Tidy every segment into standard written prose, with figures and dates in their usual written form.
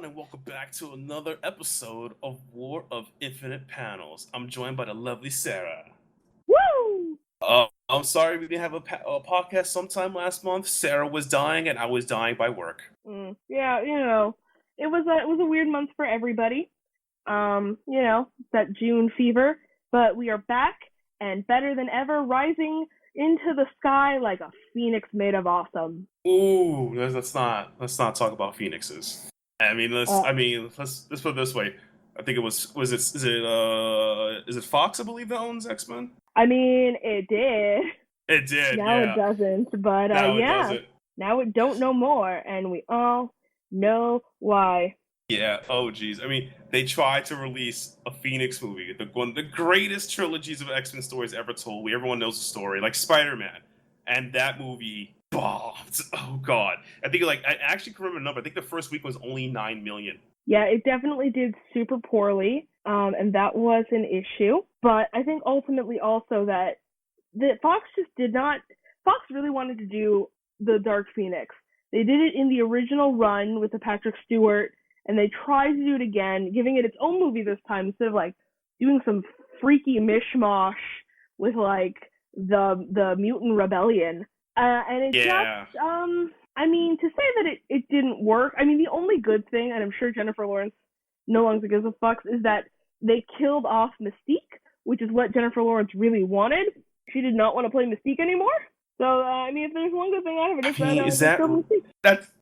and welcome back to another episode of War of Infinite Panels. I'm joined by the lovely Sarah. Woo! I'm sorry we didn't have a podcast sometime last month. Sarah was dying and I was dying by work. Yeah, it was a weird month for everybody. That June fever, but we are back and better than ever, rising into the sky like a phoenix made of awesome. Ooh, let's not talk about phoenixes. Let's put it this way. I think is it Fox, I believe, that owns X-Men? I mean, it did. It did, now yeah. It doesn't, but now yeah. It doesn't. Now it don't know more, and we all know why. Yeah, oh geez. They tried to release a Phoenix movie, one of the greatest trilogies of X-Men stories ever told. Everyone knows the story, like Spider-Man. And that movie bombed. Oh god. I actually can remember the number. I think the first week was only 9 million. Yeah, it definitely did super poorly, and that was an issue. But I think ultimately also that Fox really wanted to do the Dark Phoenix. They did it in the original run with the Patrick Stewart, and they tried to do it again, giving it its own movie this time instead of like doing some freaky mishmash with like the Mutant Rebellion. And it just, to say that it didn't work, the only good thing, and I'm sure Jennifer Lawrence no longer gives a fuck, is that they killed off Mystique, which is what Jennifer Lawrence really wanted. She did not want to play Mystique anymore. So, if there's one good thing out of it,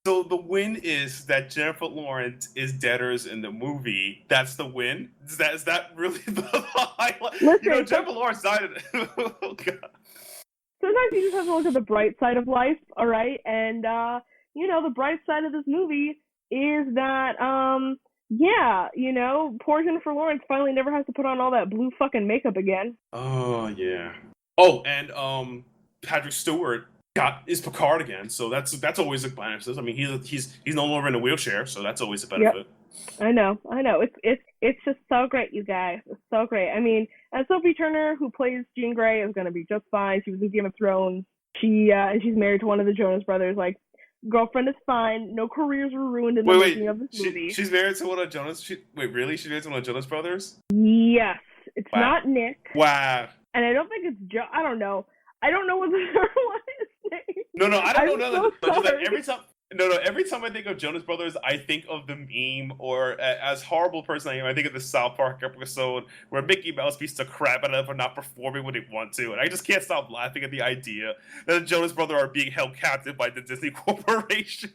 so the win is that Jennifer Lawrence is deaders in the movie. That's the win? Is that really the highlight? Listen, Jennifer Lawrence died in it. Oh, God. Sometimes you just have to look at the bright side of life, all right? And, the bright side of this movie is that, poor Jennifer Lawrence finally never has to put on all that blue fucking makeup again. Oh, yeah. Oh, and, Patrick Stewart is Picard again, so that's always a benefit. He's no longer in a wheelchair, so that's always a benefit. Yep. I know. It's just so great, you guys. It's so great. And Sophie Turner, who plays Jean Grey, is gonna be just fine. She was in Game of Thrones. And she's married to one of the Jonas Brothers. Like, girlfriend is fine. No careers were ruined in the making of this movie. She's married to one of Jonas. Really? She's married to one of Jonas Brothers? Yes. It's not Nick. Wow. And I don't think it's I don't know. I don't know what the third one is named. No, I don't know. So every time I think of Jonas Brothers, I think of the meme, or as horrible a person I am, I think of the South Park episode where Mickey Mouse beats the crap out of them for not performing when they want to, and I just can't stop laughing at the idea that the Jonas Brothers are being held captive by the Disney Corporation.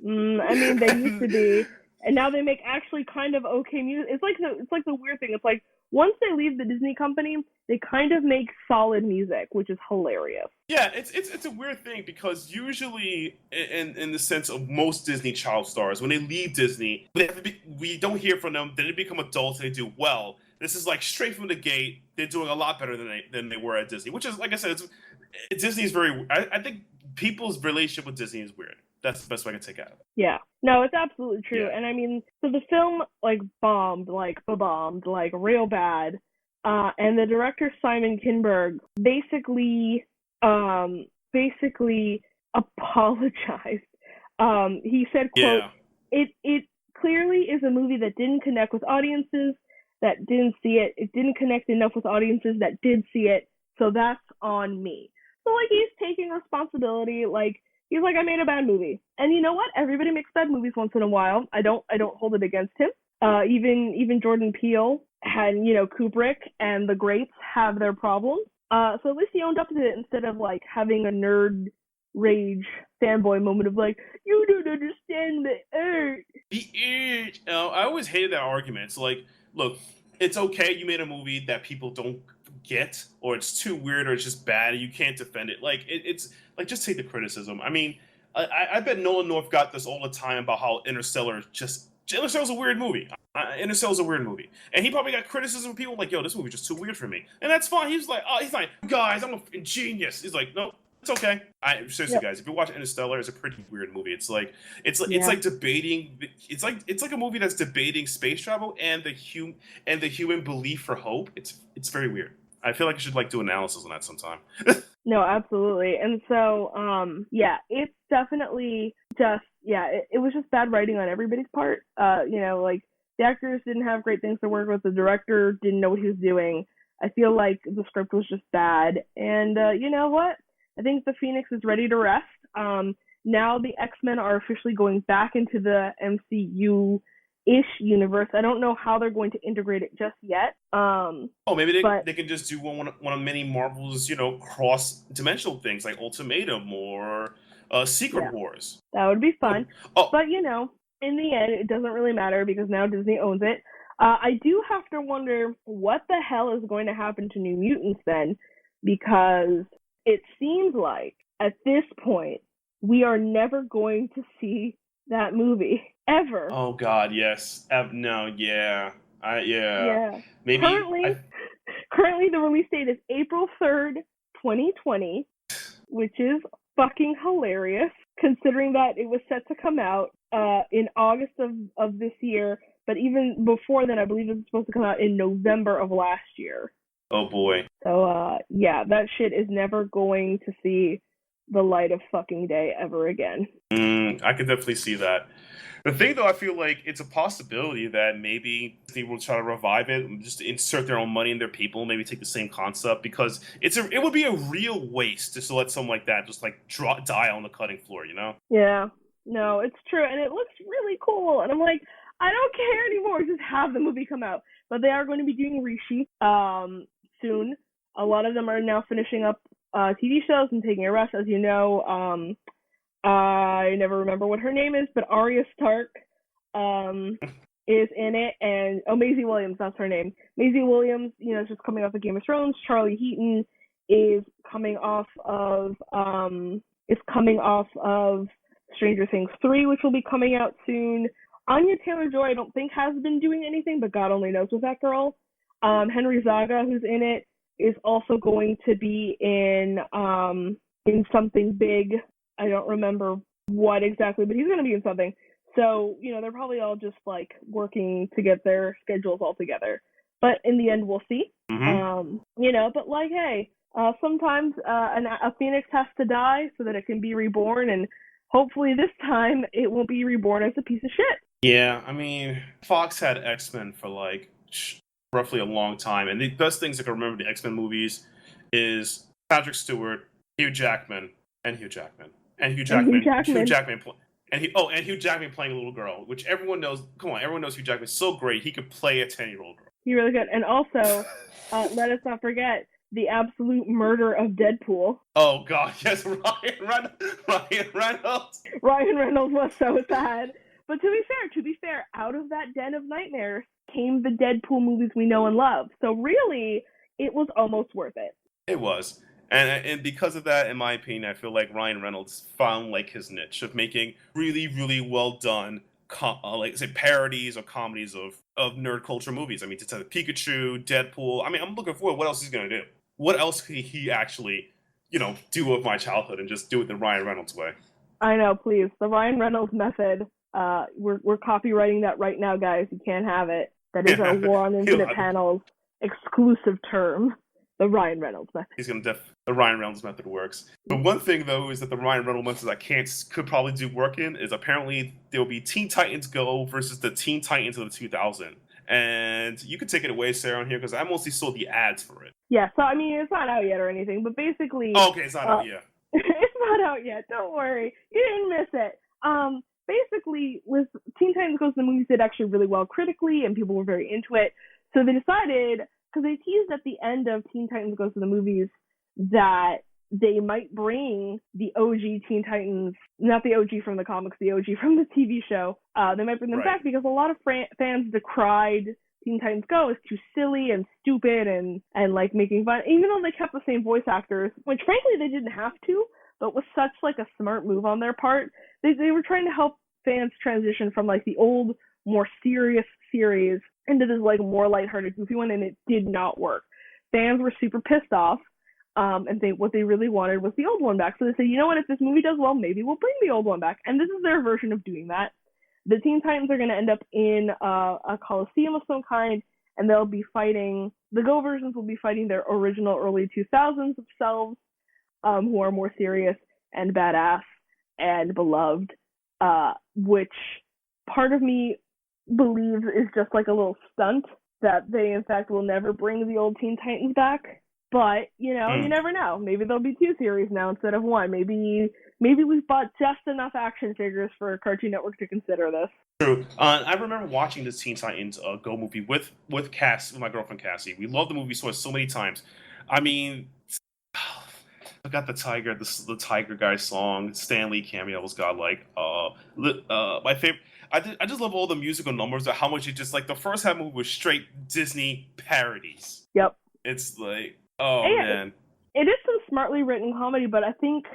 They used to be, and now they make actually kind of okay music. It's like the weird thing. It's like once they leave the Disney company, they kind of make solid music, which is hilarious. Yeah, it's a weird thing because usually, in the sense of most Disney child stars, when they leave Disney, we don't hear from them. Then they become adults and they do well. This is like straight from the gate. They're doing a lot better than they were at Disney, which is, like I said, Disney's very. I think people's relationship with Disney is weird. That's the best way I can take out of it. Yeah. No, it's absolutely true. Yeah. And so the film bombed real bad. And the director Simon Kinberg basically apologized. He said, quote, it clearly is a movie that didn't connect with audiences that didn't see it. It didn't connect enough with audiences that did see it. So that's on me. So he's taking responsibility. He's like, I made a bad movie. And you know what? Everybody makes bad movies once in a while. I don't hold it against him. Even Jordan Peele had, Kubrick and the greats have their problems. So at least he owned up to it instead of having a nerd rage fanboy moment of you don't understand the art. The art. I always hated that argument. It's like, look, it's okay you made a movie that people don't get, or it's too weird, or it's just bad, and you can't defend it. It's just take the criticism. I bet Nolan North got this all the time about how Interstellar's a weird movie. Interstellar's a weird movie. And he probably got criticism from people yo, this movie's just too weird for me. And that's fine. He's like, guys, I'm a genius. He's like, no, it's okay. Seriously, guys, if you watch Interstellar, it's a pretty weird movie. It's like debating. It's like a movie that's debating space travel and the human belief for hope. It's very weird. I feel like I should do analysis on that sometime. No, absolutely. And so, it's definitely just it was just bad writing on everybody's part. Like the actors didn't have great things to work with. The director didn't know what he was doing. I feel like the script was just bad. And you know what? I think the Phoenix is ready to rest. Now the X-Men are officially going back into the MCU-ish universe. I don't know how they're going to integrate it just yet. Maybe they can just do one of many Marvel's, cross-dimensional things like Ultimatum or Secret Wars. That would be fun. But, in the end, it doesn't really matter because now Disney owns it. I do have to wonder what the hell is going to happen to New Mutants then, because it seems like at this point we are never going to see that movie ever. Oh God, yes. No, yeah. Yeah. Maybe currently the release date is April 3rd, 2020, which is fucking hilarious considering that it was set to come out in August of this year, but even before then I believe it was supposed to come out in November of last year. Oh boy. So that shit is never going to see the light of fucking day ever again. I can definitely see that. The thing, though, I feel like it's a possibility that maybe they will try to revive it and just insert their own money in their people, maybe take the same concept, because it would be a real waste just to let something like that just die on the cutting floor, Yeah, no, it's true, and it looks really cool, and I'm like, I don't care anymore, just have the movie come out. But they are going to be doing reshoots soon. A lot of them are now finishing up TV shows and taking a rest, as you know. I never remember what her name is, but Arya Stark is in it, and Maisie Williams, that's her name. Maisie Williams, is just coming off of Game of Thrones. Charlie Heaton is coming off of Stranger Things 3, which will be coming out soon. Anya Taylor-Joy, I don't think has been doing anything, but God only knows with that girl. Henry Zaga, who's in it, is also going to be in something big. I don't remember what exactly, but he's going to be in something. So, they're probably all just working to get their schedules all together. But in the end, we'll see. Mm-hmm. But hey, sometimes a phoenix has to die so that it can be reborn, and hopefully this time it won't be reborn as a piece of shit. Yeah, I mean, Fox had X-Men for roughly a long time, and the best things I can remember the X-Men movies is Patrick Stewart, Hugh Jackman playing a little girl, which everyone knows. Come on, everyone knows Hugh Jackman's so great. He could play a 10-year-old girl. He really could. And also, let us not forget the absolute murder of Deadpool. Oh God, yes, Ryan Reynolds. Ryan Reynolds was so sad. But to be fair, out of that den of nightmares came the Deadpool movies we know and love. So really, it was almost worth it. It was. And because of that, in my opinion, I feel like Ryan Reynolds found his niche of making really, really well done, parodies or comedies of nerd culture movies. I mean, to Pikachu, Deadpool. I mean, I'm looking forward. What else he's gonna do? What else could he actually, do with my childhood and just do it the Ryan Reynolds way? I know, please. The Ryan Reynolds method. We're copywriting that right now, guys. You can't have it. That is our War on Infinite Panels exclusive term. The Ryan Reynolds method. The Ryan Reynolds method works. The one thing, though, is that the Ryan Reynolds method could probably do work in is apparently there will be Teen Titans Go versus the Teen Titans of the 2000. And you can take it away, Sarah, on here, because I mostly saw the ads for it. Yeah, so I mean, it's not out yet or anything, but basically... Oh, okay, it's not out yet. It's not out yet, don't worry. You didn't miss it. Basically, with Teen Titans Go, the movies did actually really well critically, and people were very into it. So they decided, because they teased at the end of Teen Titans Go to the movies, that they might bring the OG Teen Titans, not the OG from the comics, the OG from the TV show. They might bring them back because a lot of fans decried Teen Titans Go as too silly and stupid and making fun, even though they kept the same voice actors, which frankly they didn't have to, but was such a smart move on their part. They were trying to help fans transition from the old, more serious series into this more lighthearted, goofy one, and it did not work. Fans were super pissed off. And what they really wanted was the old one back. So they said, you know what, if this movie does well, maybe we'll bring the old one back. And this is their version of doing that. The Teen Titans are going to end up in a coliseum of some kind, and they'll be fighting, the Go versions will be fighting their original early 2000s selves, who are more serious and badass and beloved. which part of me believes is just like a little stunt that they in fact will never bring the old Teen Titans back. But you never know. Maybe there'll be 2 series now instead of 1. Maybe we've bought just enough action figures for Cartoon Network to consider this. True. I remember watching this Teen Titans Go movie with my girlfriend Cassie. We loved the movie so many times. I mean, I got the Tiger Guy song. Stan Lee cameo was godlike. My favorite. I just love all the musical numbers. How much it just like the first half movie was straight Disney parodies. Yep. It's like, man. It is some smartly written comedy, but I think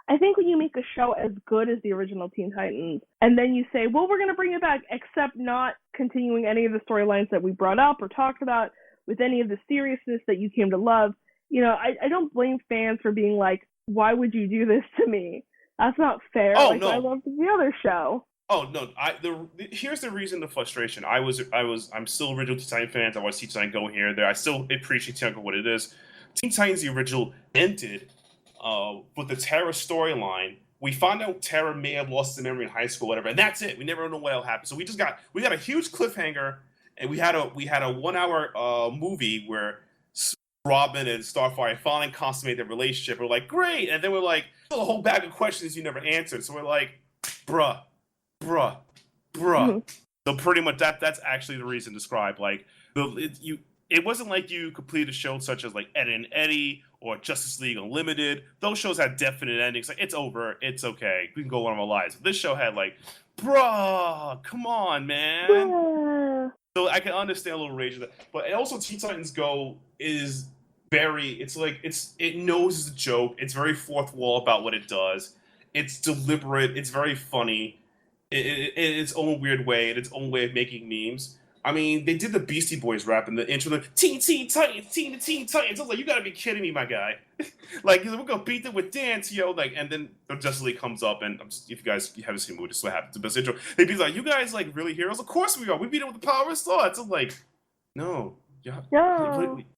when you make a show as good as the original Teen Titans, and then you say, well, we're going to bring it back, except not continuing any of the storylines that we brought up or talked about with any of the seriousness that you came to love, I don't blame fans for being like, why would you do this to me? That's not fair. No. I loved the other show. Oh no! Here's the reason the frustration. I'm still original Teen Titans fans. I watch Teen Titans Go here and there. I still appreciate Teen Titans for what it is. Teen Titans the original ended with the Tara storyline. We found out Tara may have lost the memory in high school, whatever, and that's it. We never know what else happened. So we got a huge cliffhanger, and we had a 1-hour movie where Robin and Starfire finally consummate their relationship. We're like, great, and then we're like, a whole bag of questions you never answered. So we're like, bruh. Mm-hmm. So pretty much that's actually the reason described. Like it wasn't like you completed shows such as like Ed and Eddie or Justice League Unlimited. Those shows had definite endings. Like it's over, it's okay, we can go on with our lives. This show had like, bruh, come on, man. Yeah. So I can understand a little rage of that, but also Teen Titans Go is it knows it's a joke. It's very fourth wall about what it does. It's deliberate. It's very funny. In its own weird way, in its own way of making memes. I mean, they did the Beastie Boys rap in the intro, the Teen Titans. I was like, you gotta be kidding me, my guy. Like, we're gonna beat them with dance, yo. Like, and then the Justice League comes up, and if you guys haven't seen the movie, this is what happens. The best intro. They'd be like, you guys like really heroes? Of course we are. We beat them with the power of thoughts. I'm like, no. Yeah.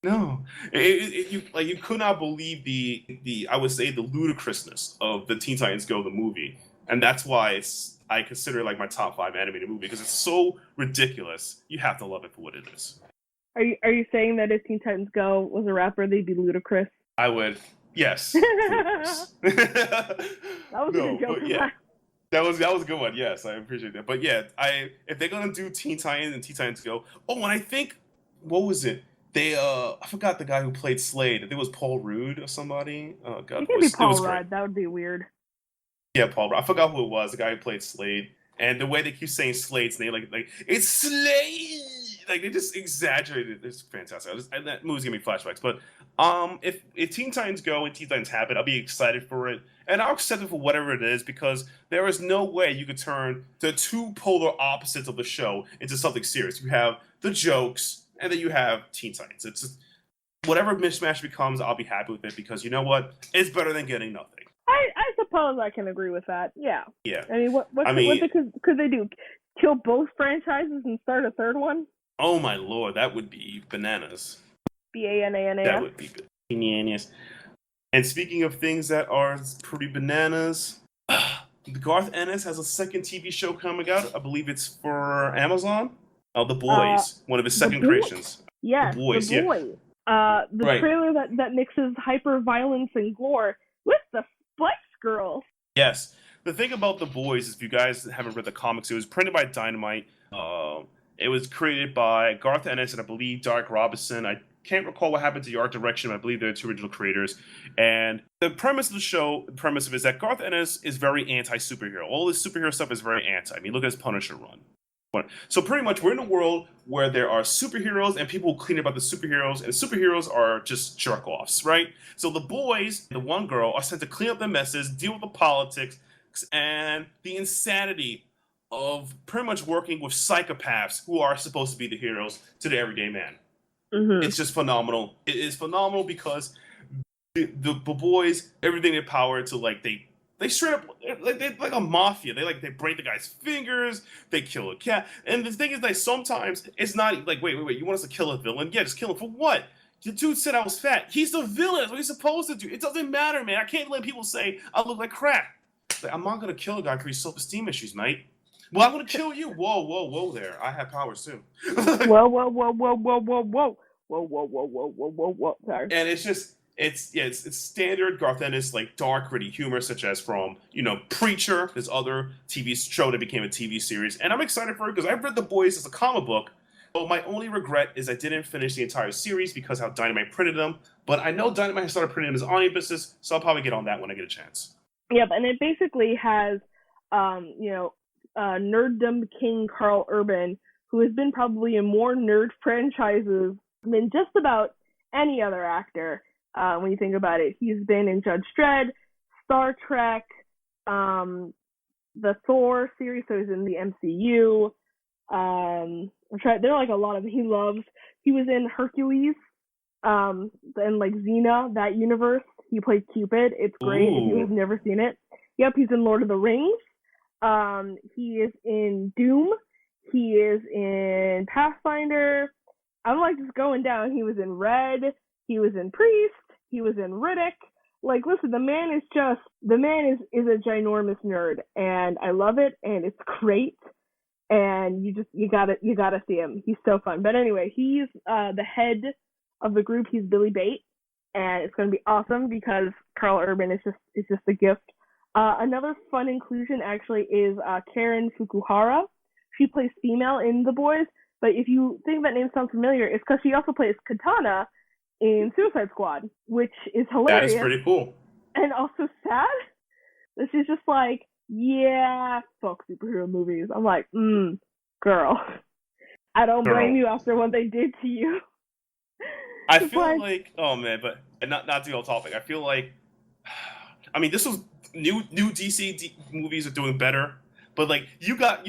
No. You could not believe the I would say the ludicrousness of the Teen Titans Go the movie, and that's why I consider it like my top 5 animated movie because it's so ridiculous. You have to love it for what it is. Are you saying that if Teen Titans Go was a rapper, they'd be ludicrous? I would. Yes. That was a good joke. Yeah. That was a good one. Yes, I appreciate that. But yeah, if they're gonna do Teen Titans and Teen Titans Go, and I think what was it? They I forgot the guy who played Slade. I think it was Paul Rudd or somebody. Oh god, it could be Paul Rudd. That would be weird. Yeah, Paul Rudd. I forgot who it was. The guy who played Slade. And the way they keep saying Slade's name, like it's Slade. Like they just exaggerated. It's fantastic. And that movie's giving me flashbacks. But if Teen Titans Go and Teen Titans Happen, I'll be excited for it, and I'll accept it for whatever it is because there is no way you could turn the two polar opposites of the show into something serious. You have the jokes, and then you have Teen Titans. It's just, whatever mismatch becomes, I'll be happy with it because you know what? It's better than getting nothing. I suppose I can agree with that. Yeah. Yeah. I mean, what could they do? Kill both franchises and start a third one? Oh my lord, that would be bananas. BANANAS. That would be bananas. And speaking of things that are pretty bananas, Garth Ennis has a second TV show coming out. I believe it's for Amazon. The Boys, one of his second creations. Yes, The Boys. The trailer that mixes hyper violence and gore with the Spice Girls. Yes. The thing about The Boys is, if you guys haven't read the comics, it was printed by Dynamite. It was created by Garth Ennis and I believe Derek Robinson. I can't recall what happened to the art direction. I believe they're 2 original creators. And the premise of the show, the premise of it is that Garth Ennis is very anti-superhero. All this superhero stuff is very anti. I mean, look at his Punisher run. So pretty much we're in a world where there are superheroes and people clean about the superheroes, and superheroes are just jerk-offs, right? So the boys, the one girl, are sent to clean up the messes, deal with the politics, and the insanity of pretty much working with psychopaths who are supposed to be the heroes to the everyday man. Mm-hmm. It's just phenomenal. It is phenomenal because the boys, everything in their power to they straight up like a mafia. They break the guy's fingers. They kill a cat. And the thing is, sometimes it's not like wait. You want us to kill a villain? Yeah, just kill him for what? The dude said I was fat. He's the villain. That's what he's supposed to do. It doesn't matter, man. I can't let people say I look like crap. Like, I'm not gonna kill a guy for his self-esteem issues, mate. Well, I'm gonna kill you. Whoa, whoa, whoa! There, I have powers too. Whoa, whoa, whoa, whoa, whoa, whoa, whoa, whoa, whoa, whoa, whoa, whoa, whoa, whoa. Sorry. And it's just it's standard Garth Ennis like dark, gritty humor, such as from Preacher, his other TV show that became a TV series. And I'm excited for it because I've read The Boys as a comic book. But my only regret is I didn't finish the entire series because how Dynamite printed them. But I know Dynamite has started printing them as omnibuses, so I'll probably get on that when I get a chance. Yep, and it basically has, nerddom king Carl Urban, who has been probably in more nerd franchises than just about any other actor. When you think about it, he's been in Judge Dredd, Star Trek, the Thor series, so he's in the MCU. There are like a lot of he was in Hercules, and like Xena, that universe. He played Cupid. It's great. Ooh. If you have never seen it. Yep, he's in Lord of the Rings. He is in Doom. He is in Pathfinder. I'm like just going down. He was in Red. He was in Priest. He was in Riddick. Like, listen, the man is a ginormous nerd, and I love it, and it's great. And you gotta see him. He's so fun. But anyway, he's the head of the group. He's Billy Bate, and it's gonna be awesome because Carl Urban is just a gift. Another fun inclusion actually is Karen Fukuhara. She plays female in The Boys, but if you think that name sounds familiar, it's because she also plays Katana in Suicide Squad, which is hilarious. That is pretty cool. And also sad. This is just like, yeah, fuck superhero movies. I'm like, girl. I don't blame you after what they did to you. I feel like, oh man, but not to go off topic. I feel like, I mean, this was new DC movies are doing better, but like you got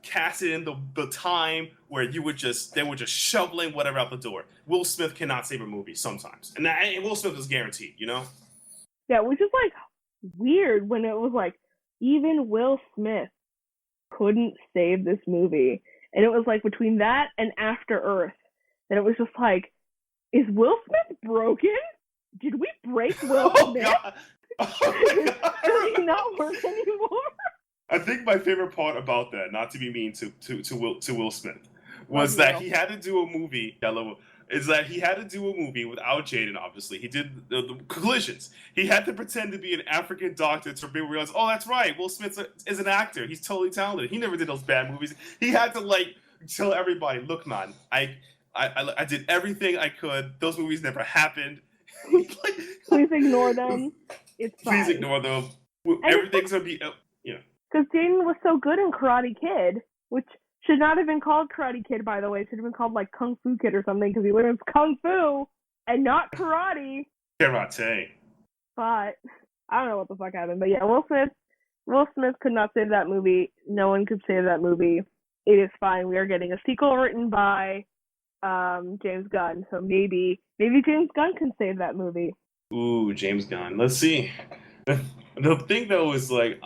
casted in the time where they were just shoveling whatever out the door. Will Smith cannot save a movie sometimes, and Will Smith is guaranteed, Yeah, which is like weird when it was like even Will Smith couldn't save this movie, and it was like between that and After Earth, and it was just like, is Will Smith broken? Did we break Will Smith? God. Oh Does he not work anymore? I think my favorite part about that, not to be mean to Will Smith, was that he had to do a movie. He had to do a movie without Jaden. Obviously, he did the collisions. He had to pretend to be an African doctor to realize, oh, that's right, Will Smith is an actor. He's totally talented. He never did those bad movies. He had to like tell everybody, look, man, I did everything I could. Those movies never happened. Please ignore them. It's fine. Please ignore them. Everything's gonna be, Because Jaden was so good in Karate Kid, which should not have been called Karate Kid, by the way. It should have been called like Kung Fu Kid or something, because he learns Kung Fu and not karate. Karate. But I don't know what the fuck happened. But yeah, Will Smith could not save that movie. No one could save that movie. It is fine. We are getting a sequel written by James Gunn, so maybe James Gunn can save that movie. Ooh, James Gunn. Let's see. The thing though is like,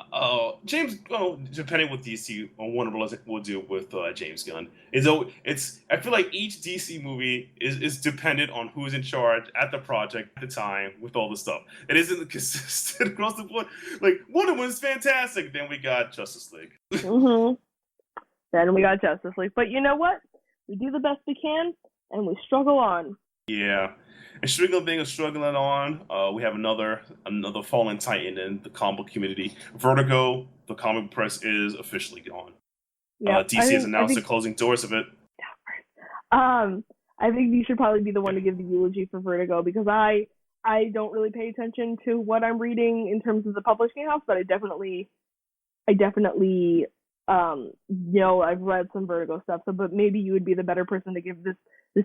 depending what DC or Warner Bros. Will do with James Gunn, I feel like each DC movie is dependent on who's in charge at the project at the time with all the stuff. It isn't consistent across the board. Like Wonder Woman's fantastic, then we got Justice League. Then we got Justice League, but you know what? We do the best we can, and we struggle on. Yeah. And struggling on, we have another fallen titan in the comic book community. Vertigo, the comic press, is officially gone. Yeah, DC has announced the closing doors of it. I think you should probably be the one to give the eulogy for Vertigo, because I don't really pay attention to what I'm reading in terms of the publishing house, but I definitely I've read some Vertigo stuff. So, but maybe you would be the better person to give this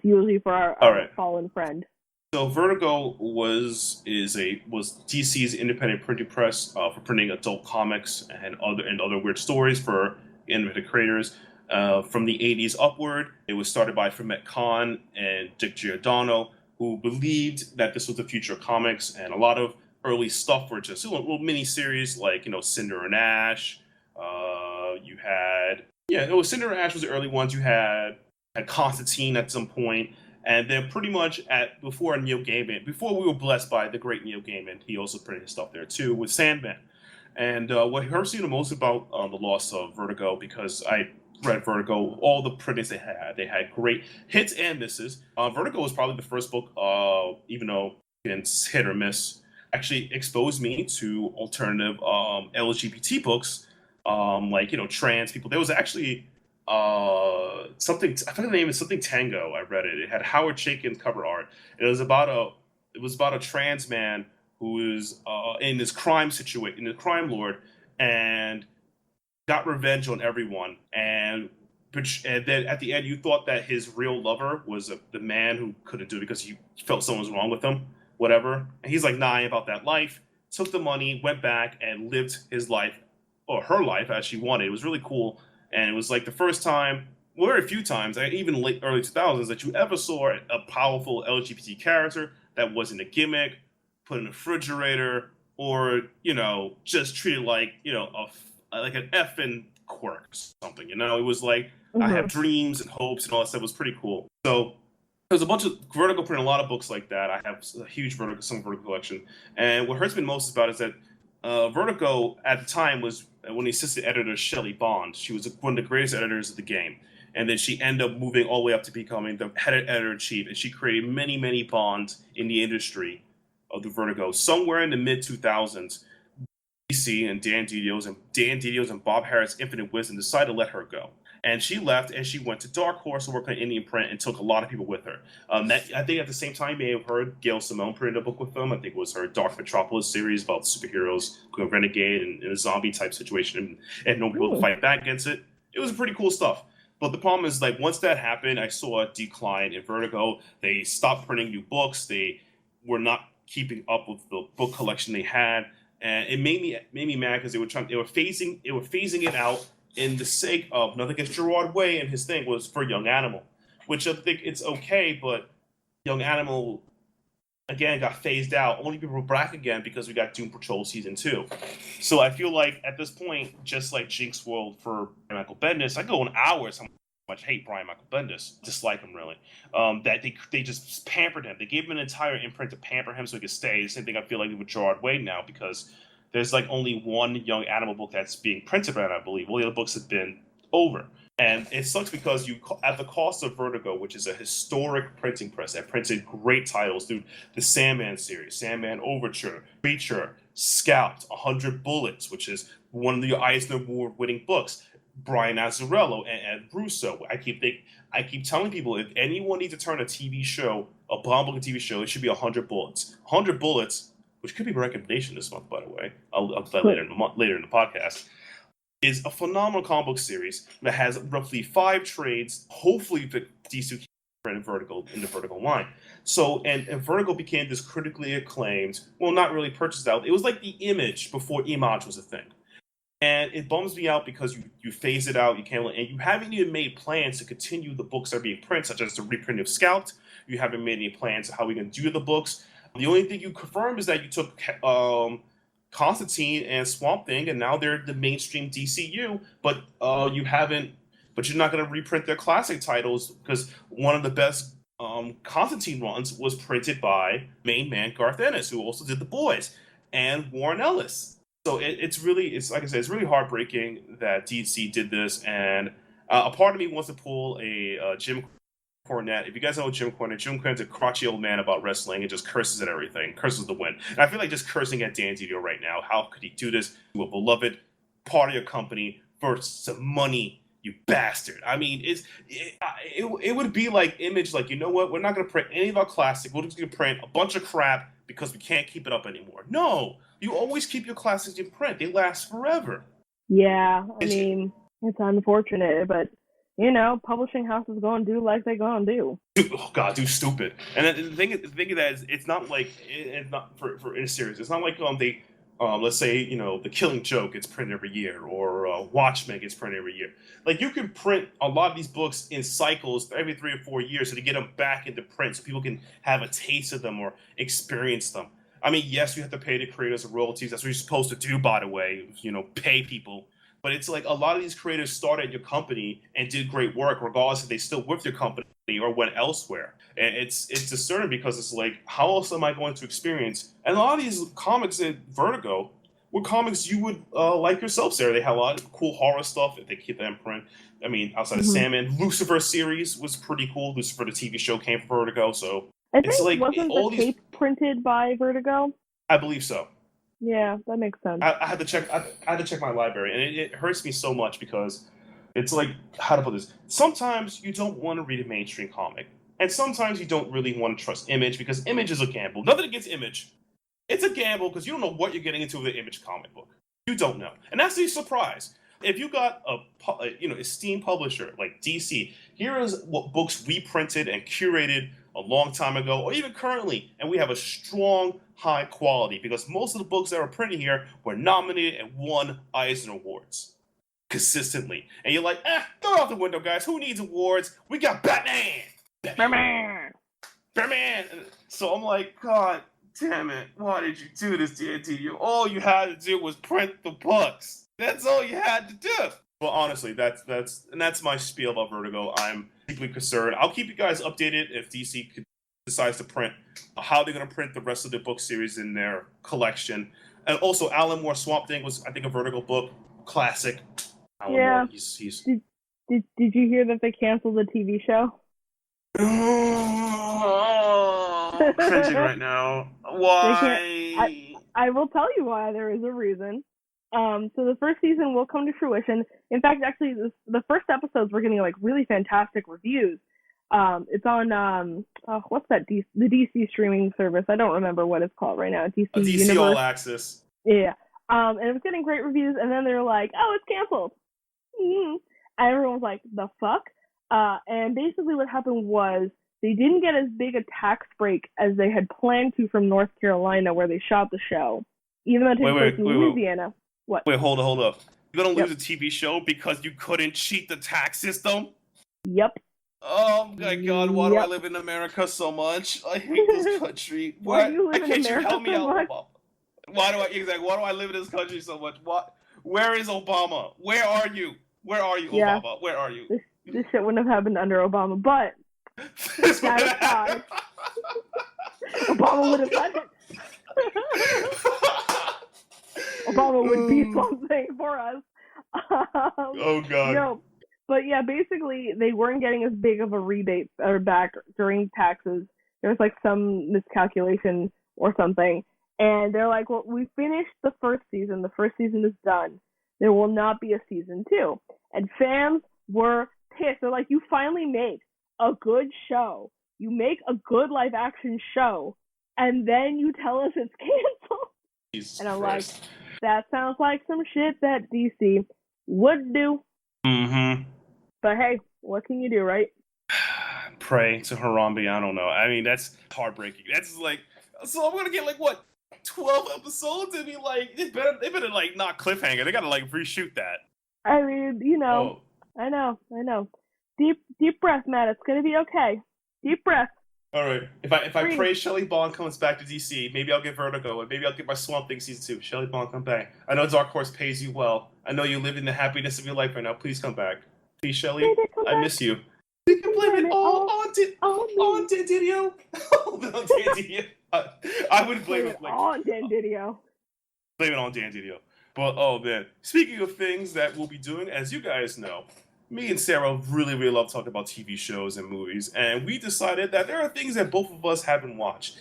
eulogy for our fallen friend. So Vertigo was DC's independent printing press for printing adult comics and other weird stories for independent creators. From the 80s upward, it was started by Fermet Khan and Dick Giordano, who believed that this was the future of comics, and a lot of early stuff were just little mini-series like, Cinder and Ash. Cinder and Ash was the early ones. You had Constantine at some point. And then pretty much before we were blessed by the great Neil Gaiman, he also printed his stuff there too with Sandman. And what hurts me the most about the loss of Vertigo, because I read Vertigo, all the printings they had great hits and misses. Vertigo was probably the first book, even though it's hit or miss, actually exposed me to alternative LGBT books, like trans people. There was actually something, I forget the name, is something Tango. I read it. It had Howard Chaykin's cover art. It was about a trans man who is in this crime situation, in the crime lord, and got revenge on everyone. And then at the end, you thought that his real lover was the man who couldn't do it because he felt someone was wrong with him, whatever. And he's like, nah, I ain't about that life. Took the money, went back, and lived his life, or her life, as she wanted. It was really cool. And it was like the first time, well, very few times, even late early 2000s, that you ever saw a powerful LGBT character that wasn't a gimmick, put in a refrigerator, or, just treated like, like an effing quirk or something. It was like, I have dreams and hopes and all that stuff. It was pretty cool. So there's a bunch of Vertigo printed a lot of books like that. I have a huge Vertigo collection. And what hurts me most about it is that Vertigo at the time was when the assistant editor Shelley Bond. She was one of the greatest editors of the game. And then she ended up moving all the way up to becoming the head editor-in-chief. And she created many, many bonds in the industry of the Vertigo. Somewhere in the mid-2000s, DC and Dan Didio's and Bob Harris' Infinite Wisdom decided to let her go. And she left, and she went to Dark Horse to work on Indian print and took a lot of people with her. I think at the same time, you may have heard Gail Simone printed a book with them. I think it was her Dark Metropolis series about superheroes going renegade and in a zombie type situation and no people to fight back against it. It was pretty cool stuff. But the problem is, like, once that happened, I saw a decline in Vertigo. They stopped printing new books. They were not keeping up with the book collection they had. And it made me mad because they were phasing it out in the sake of nothing against Gerard Way, and his thing was for Young Animal, which I think it's okay, but Young Animal again got phased out. Only people were back again because we got Doom Patrol season 2. So I feel like at this point, just like Jinx World for Michael Bendis, I go on hours how much I hate Brian Michael Bendis, dislike him really. That they just pampered him. They gave him an entire imprint to pamper him so he could stay. The same thing I feel like with Gerard Way now, because there's like only one Young Animal book that's being printed right now, I believe. All the other books have been over. And it sucks because at the cost of Vertigo, which is a historic printing press that printed great titles, dude, the Sandman series, Sandman Overture, Creature, Scalped, 100 Bullets, which is one of the Eisner Award-winning books, Brian Azzarello and Russo. I keep telling people, if anyone needs to turn a TV show, a bomb book TV show, it should be 100 Bullets. 100 Bullets, which could be a recommendation this month, by the way. I'll do that later in the podcast, is a phenomenal comic book series that has roughly 5 trades. Hopefully, the DC can print Vertigo in the Vertigo line. So, and Vertigo became this critically acclaimed, well, not really purchased out. It was like the Image before Image was a thing. And it bums me out because you phase it out, and you haven't even made plans to continue the books that are being printed, such as the reprint of Scalped. You haven't made any plans of how we're going to do the books. The only thing you confirmed is that you took Constantine and Swamp Thing, and now they're the mainstream DCU, but you haven't. But you're not going to reprint their classic titles, because one of the best Constantine runs was printed by main man Garth Ennis, who also did The Boys, and Warren Ellis. So it's like I said, it's really heartbreaking that DC did this, and a part of me wants to pull a Jim Cornette. If you guys know Jim Cornette's a crotchety old man about wrestling and just curses at everything, curses the win. And I feel like just cursing at Dan Didio right now. How could he do this to a beloved part of your company for some money, you bastard? I mean, it would be like Image, like, you know what? We're not going to print any of our classics. We're just going to print a bunch of crap because we can't keep it up anymore. No, you always keep your classics in print. They last forever. Yeah, I mean, it's unfortunate, but publishing houses go and do like they go and do. Oh God, do stupid. And then the thing of that is, it's not like it's not for in a series. It's not like they let's say The Killing Joke gets printed every year, or Watchmen gets printed every year. Like, you can print a lot of these books in cycles every 3 or 4 years, so to get them back into print, so people can have a taste of them or experience them. I mean, yes, you have to pay the creators royalties. That's what you're supposed to do, by the way. Pay people. But it's like a lot of these creators started at your company and did great work, regardless if they still with your company or went elsewhere. And it's discerning, because it's like, how else am I going to experience? And a lot of these comics in Vertigo, what comics you would like yourself, Sarah. They have a lot of cool horror stuff if they keep that in print. I mean, outside of Sandman, Lucifer series was pretty cool. Lucifer, the TV show, came from Vertigo, so I it's think like wasn't all the these. tape printed by Vertigo? I believe so. Yeah, that makes sense. I had to check. I had to check my library, and it hurts me so much because it's like, how to put this. Sometimes you don't want to read a mainstream comic, and sometimes you don't really want to trust Image because Image is a gamble. Nothing against Image. It's a gamble because you don't know what you're getting into with an Image comic book. You don't know, and that's the surprise. If you got a esteemed publisher like DC, here is what books we printed and curated a long time ago, or even currently, and we have a strong, high quality because most of the books that are printed here were nominated and won Eisner Awards consistently. And you're like, throw it out the window, guys. Who needs awards? We got Batman. Batman. So I'm like, God damn it! Why did you do this, D&D? All you had to do was print the books. That's all you had to do. Well, honestly, that's my spiel about Vertigo. I'm deeply concerned. I'll keep you guys updated if DC decides to print how they're going to print the rest of the book series in their collection. And also, Alan Moore Swamp Thing was, I think, a Vertigo book classic. Alan Moore, he's... Did you hear that they canceled the TV show? I'm cringing right now. Why? I will tell you why. There is a reason. So the first season will come to fruition. In fact, actually, the first episodes were getting like really fantastic reviews. It's on what's that? The DC streaming service. I don't remember what it's called right now. DC Universe. All Access. Yeah. And it was getting great reviews, and then they were like, "Oh, it's canceled." And everyone was like, "The fuck?" And basically, what happened was they didn't get as big a tax break as they had planned to from North Carolina, where they shot the show, even though it takes place in Louisiana. What? Wait, hold up. You're gonna lose a TV show because you couldn't cheat the tax system? Yep. Oh my God! Why do I live in America so much? I hate this country. Why do you live in America you help me so out, much? Obama? Why do I live in this country so much? Where is Obama? Where are you? Where are you, Obama? Where are you? This shit wouldn't have happened under Obama, but that aside, Obama would have done it. Obama would be something for us. Oh God. No, but yeah, basically they weren't getting as big of a rebate or back during taxes. There was like some miscalculation or something, and they're like, "Well, we finished the first season. The first season is done. There will not be a season 2." And fans were pissed. They're like, "You finally made a good show. You make a good live action show, and then you tell us it's canceled." Jesus and I'm Christ. like, that sounds like some shit that DC would do. Mm-hmm. But hey, what can you do, right? Pray to Harambe. I don't know. I mean, that's heartbreaking. That's like, so I'm gonna get like what, 12 episodes and be like, they better like not cliffhanger. They gotta like reshoot that. I mean, I know. Deep breath, Matt. It's gonna be okay. Deep breath. All right. If I pray Shelley Bond comes back to DC, maybe I'll get Vertigo, and maybe I'll get my Swamp Thing season 2. Shelley Bond, come back. I know Dark Horse pays you well. I know you live in the happiness of your life right now. Please come back. Please, Shelley. I miss you. You can blame it all on Dandidio. On Dandidio. I would blame it on Dandidio. Blame it on Dandidio. But oh man, speaking of things that we'll be doing, as you guys know, me and Sarah really love talking about TV shows and movies, and we decided that there are things that both of us haven't watched.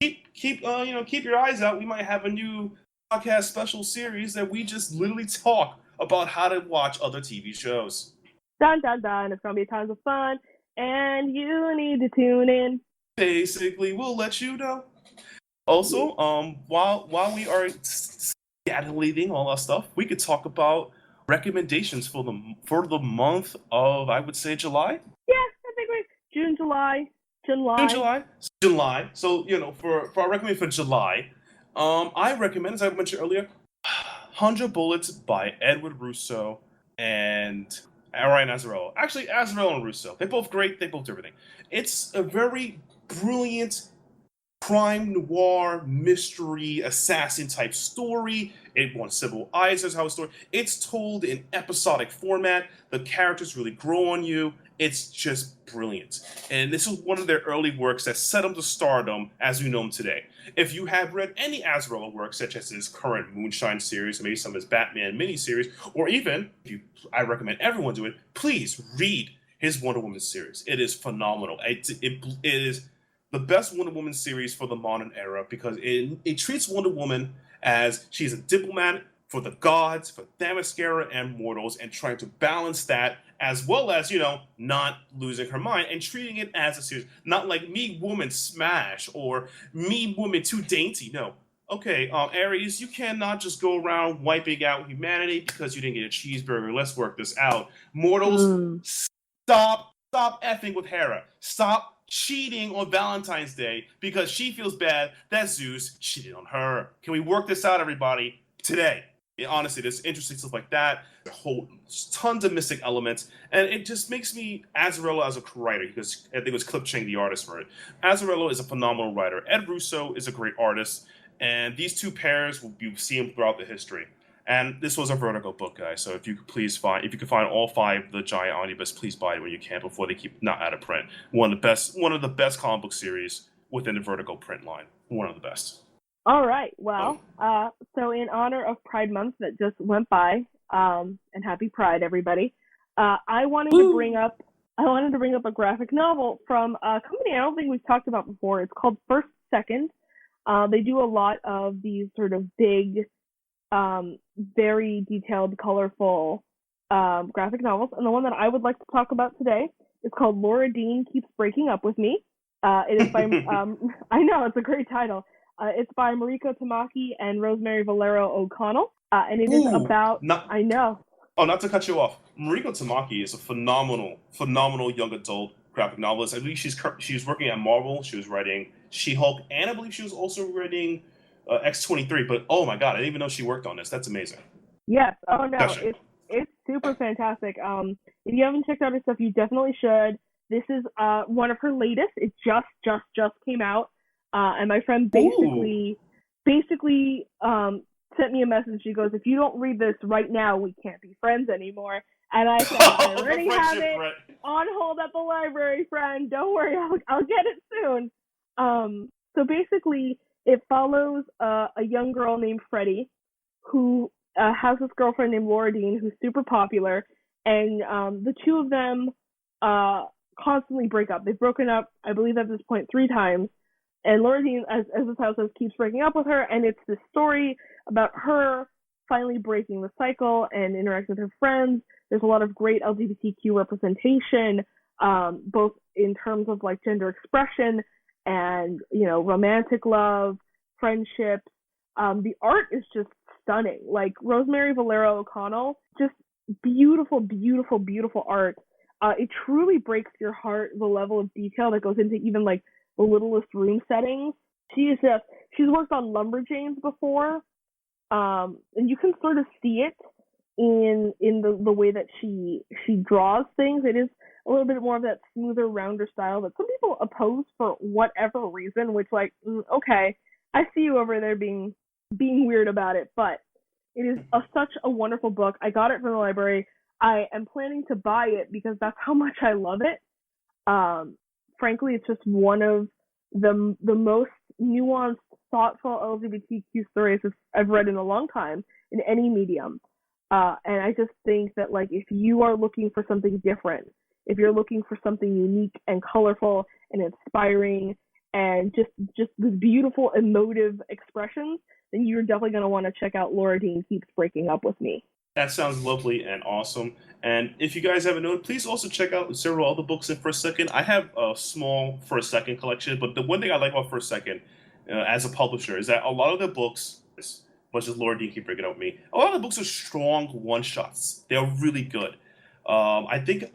Keep your eyes out. We might have a new podcast special series that we just literally talk about how to watch other TV shows. Dun dun dun! It's gonna be tons of fun, and you need to tune in. Basically, we'll let you know. Also, while we are leaving all our stuff, we could talk about recommendations for the month of, I would say, July. Yeah, I think June, July. So for our recommendation for July, I recommend, as I mentioned earlier, 100 Bullets by Edward Russo and Ryan Azzarello. Actually, Azzarello and Russo. They're both great. They both do everything. It's a very brilliant crime noir, mystery, assassin type story. It won several Eisenhower story. It's told in episodic format. The characters really grow on you. It's just brilliant. And this is one of their early works that set them to stardom as we know them today. If you have read any Azzarello work, such as his current Moonshine series, or maybe some of his Batman miniseries, or even, I recommend everyone do it, please read his Wonder Woman series. It is phenomenal. It is the best Wonder Woman series for the modern era because it treats Wonder Woman as she's a diplomat for the gods, for Themyscira and mortals, and trying to balance that as well as, not losing her mind and treating it as a series. Not like me, woman, smash, or me, woman, too dainty. No. Okay, Ares, you cannot just go around wiping out humanity because you didn't get a cheeseburger. Let's work this out. Mortals, stop effing with Hera. Stop cheating on Valentine's Day because she feels bad that Zeus cheated on her. Can we work this out, everybody, today? Honestly, there's interesting stuff like that. Tons of mystic elements, and it just makes me Azzarello as a writer because I think it was Clip Chang, the artist for it. Azzarello is a phenomenal writer. Ed Russo is a great artist, and these two pairs you see them throughout the history. And this was a Vertigo book, guys. So if you could find all 5 of the giant omnibus, please buy it when you can before they keep not out of print. One of the best comic book series within the Vertigo print line. One of the best. All right. Well, so in honor of Pride Month that just went by, and happy Pride, everybody. I wanted to bring up a graphic novel from a company I don't think we've talked about before. It's called First Second. They do a lot of these sort of big, very detailed, colorful graphic novels, and the one that I would like to talk about today is called Laura Dean Keeps Breaking Up With Me. It is by I know, it's a great title. It's by Mariko Tamaki and Rosemary Valero O'Connell, and it is about. I know. Oh, not to cut you off. Mariko Tamaki is a phenomenal young adult graphic novelist. I believe she's working at Marvel. She was writing She-Hulk, and I believe she was also writing X-23. But oh my god, I didn't even know she worked on this. That's amazing. Yes. Oh no, it's super fantastic. If you haven't checked out her stuff, you definitely should. This is one of her latest. It just came out. And my friend basically sent me a message. She goes, "If you don't read this right now, we can't be friends anymore." And I said, "I already have it on hold at the library, friend. Don't worry, I'll get it soon." So basically, it follows a young girl named Freddie who has this girlfriend named Laura Dean who's super popular, and the two of them constantly break up. They've broken up, I believe, at this point 3 times. And Laura Dean, as this house says, keeps breaking up with her, and it's this story about her finally breaking the cycle and interacting with her friends. There's a lot of great LGBTQ representation, both in terms of like gender expression and romantic love, friendships. The art is just stunning. Like Rosemary Valero O'Connell, just beautiful, beautiful, beautiful art. It truly breaks your heart, the level of detail that goes into even like the littlest room settings. She's worked on Lumberjanes before, and you can sort of see it in the way that she draws things. It is a little bit more of that smoother, rounder style that some people oppose for whatever reason, which okay, I see you over there being weird about it, but it is such a wonderful book. I got it from the library. I am planning to buy it because that's how much I love it. Frankly, it's just one of the most nuanced, thoughtful LGBTQ stories I've read in a long time in any medium. And I just think that if you are looking for something different, if you're looking for something unique and colorful and inspiring and just with beautiful emotive expressions, then you're definitely going to want to check out Laura Dean Keeps Breaking Up With Me. That sounds lovely and awesome. And if you guys haven't known, please also check out several other books in First Second. I have a small First Second collection, but the one thing I like about First Second as a publisher is that a lot of the books, as much as Laura Dean keep breaking up with me, a lot of the books are strong one-shots. They're really good. I think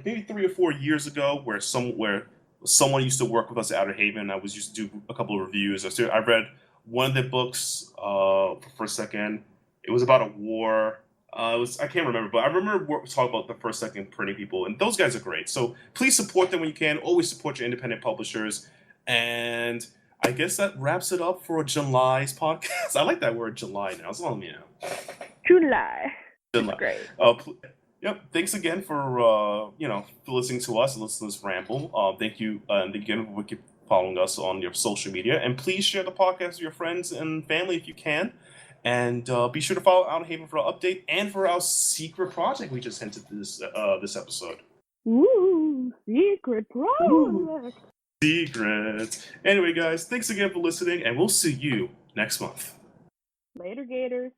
maybe 3 or 4 years ago, where someone used to work with us at Outerhaven, and I was used to do a couple of reviews. I read one of the books for First Second. It was about a war. I can't remember, but I remember talking about the First Second printing people, and those guys are great. So please support them when you can. Always support your independent publishers. And I guess that wraps it up for July's podcast. I like that word, July. Now it's all me now. July. July. Great. Yep. Thanks again for for listening to us and listening to this ramble. Thank you, and again for keep following us on your social media, and please share the podcast with your friends and family if you can. And be sure to follow Outerhaven for our update and for our secret project we just hinted this episode. Ooh, secret project. Secret. Anyway, guys, thanks again for listening, and we'll see you next month. Later, Gators.